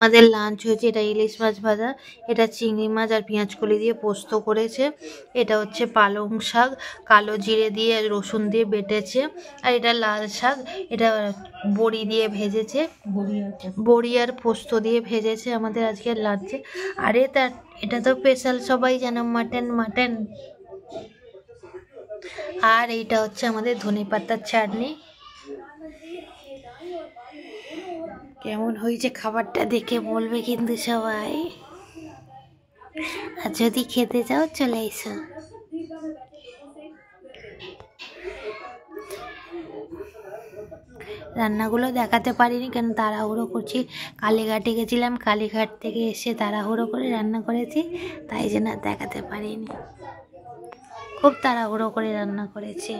আমাদের লাঞ্চ হয়েছে, এটা ইলিশ মাছ ভাজা, এটা চিংড়ি মাছ আর পেঁয়াজকলি দিয়ে পোস্ত করেছে, এটা হচ্ছে পালং শাক কালো জিরে দিয়ে রসুন দিয়ে বেটেছে, আর এটা লাল শাক, এটা বড়ি দিয়ে ভেজেছে, বড়ি আর পোস্ত দিয়ে ভেজেছে আমাদের আজকের লাঞ্চে। আরে এটা তো স্পেশাল, সবাই জানো, মাটন মাটন। আর এইটা হচ্ছে আমাদের ধনেপাতার চাটনি। কেমন হয়েছে খাবারটা দেখে বলবে কিন্তু সবাই, আর যদি খেতে চাও চলে এসো। রান্নাগুলো দেখাতে পারিনি কেন তাড়াহুড়ো করছি, কালীঘাটে গেছিলাম, কালীঘাট থেকে এসে তাড়াহুড়ো করে রান্না করেছি, তাই জন্য দেখাতে পারিনি, খুব তাড়াহুড়ো করে রান্না করেছি।